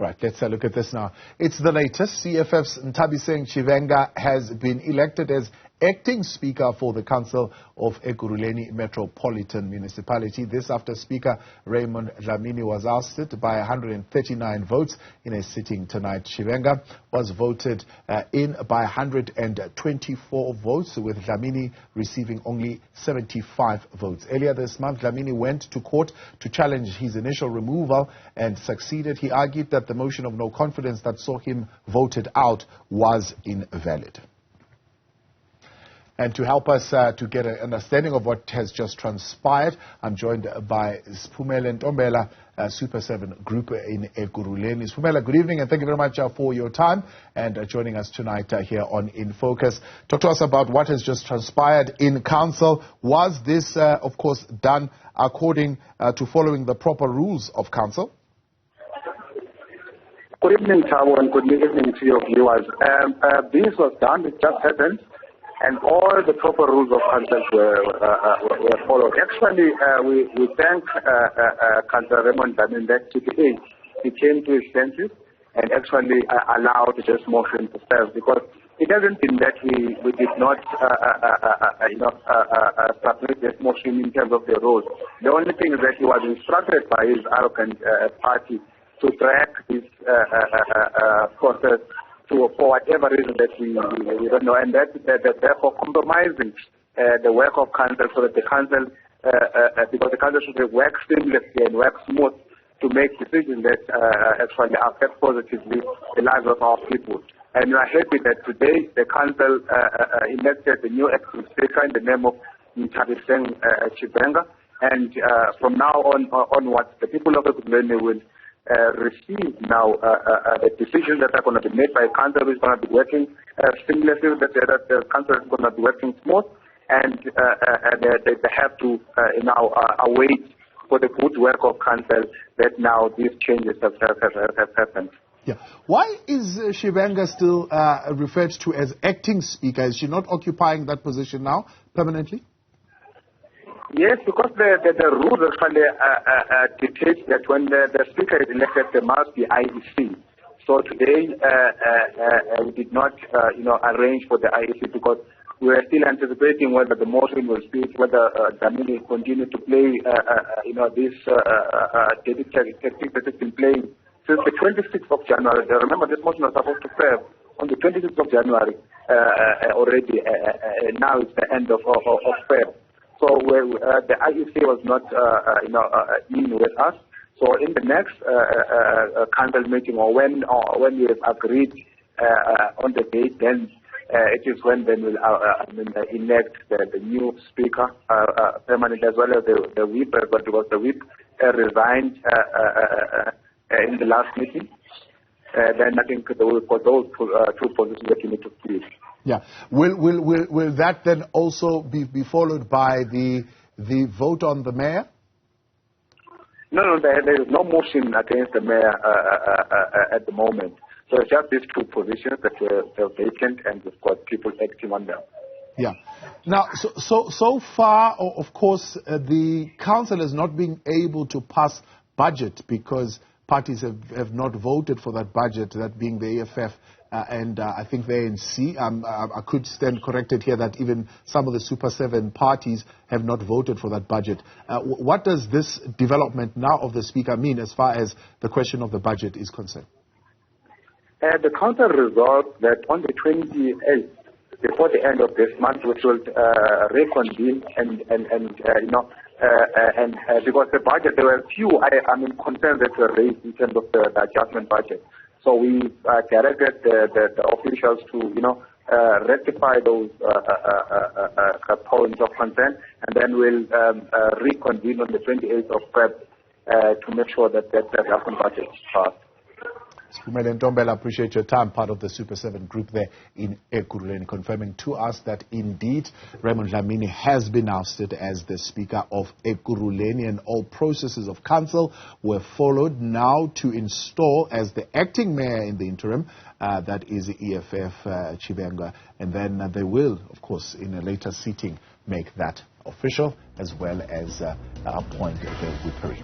Right, let's look at this now. It's the latest. CFF's Nthabiseng Chivenga has been elected as acting Speaker for the Council of Ekurhuleni Metropolitan Municipality. This after Speaker Raymond Dhlamini was ousted by 139 votes in a sitting tonight. Chivenga was voted in by 124 votes, with Dhlamini receiving only 75 votes. Earlier this month, Dhlamini went to court to challenge his initial removal and succeeded. He argued that the motion of no confidence that saw him voted out was invalid. And to help us to get an understanding of what has just transpired, I'm joined by Siphumule and Ntombela, Super 7 group in Ekurhuleni. Siphumule, good evening and thank you very much for your time and joining us tonight here on In Focus. Talk to us about what has just transpired in council. Was this, of course, done according to following the proper rules of council? Good evening, Tabo, and good evening to your viewers. This was done, it just happened. And all the proper rules of council were followed. Actually, we thank Councillor Raymond Dhlamini that today he came to his senses and actually allowed this motion to serve, because it doesn't mean that we did not submit this motion in terms of the rules. The only thing is that he was instructed by his arrogant party to track this process for whatever reason that we don't know, and that therefore compromising the work of council, so that the council, because the council should work seamlessly and work smooth to make decisions that actually affect positively the lives of our people. And we are happy that today the council elected the new acting speaker in the name of Nthabiseng Chivenga, and from now onwards, the people of Ekurhuleni will receive now the decisions that are going to be made by council is going to be working seamlessly, that the council is going to be working smooth, and they have to now await for the good work of council that now these changes have happened. Yeah. Why is Chivenga still referred to as acting speaker? Is she not occupying that position now permanently? Yes, because the rules actually dictate that when the speaker is elected, there must be IEC. So today we did not, arrange for the IEC, because we are still anticipating whether the motion will speak, whether Dhlamini continue to play, this tactic that has been playing since the 26th of January. Remember, this motion was supposed to serve on the 26th of January already. Now it's the end of Feb. So the IEC was not, in with us. So in the next council meeting, or when we have agreed on the date, then it is when then we'll elect the new speaker permanent, as well as the whip, but because the whip resigned in the last meeting. Then I think for those two positions that you need to fill. Yeah. Will that then also be followed by the vote on the mayor? No, there is no motion against the mayor at the moment. So it's just these two positions that are vacant, and we've got people acting on them. Yeah. Now, so far, of course, the council has not been able to pass budget because parties have not voted for that budget, that being the EFF and I think the ANC. I could stand corrected here that even some of the Super 7 parties have not voted for that budget. What does this development now of the Speaker mean as far as the question of the budget is concerned? The council resolved that on the 28th, before the end of this month, which will reconvene and because the budget, there were few concerns that were raised in terms of the adjustment budget. So we directed the officials to rectify those points of concern, and then we'll reconvene on the 28th of Feb to make sure that adjustment budget is passed. Siphumule and Ntombela, appreciate your time, part of the Super 7 group there in Ekurhuleni, confirming to us that indeed Raymond Dhlamini has been ousted as the Speaker of Ekurhuleni, and all processes of council were followed now to install as the acting mayor in the interim, that is the EFF Chivenga, and then they will, of course, in a later sitting, make that official as well as appoint the whippery.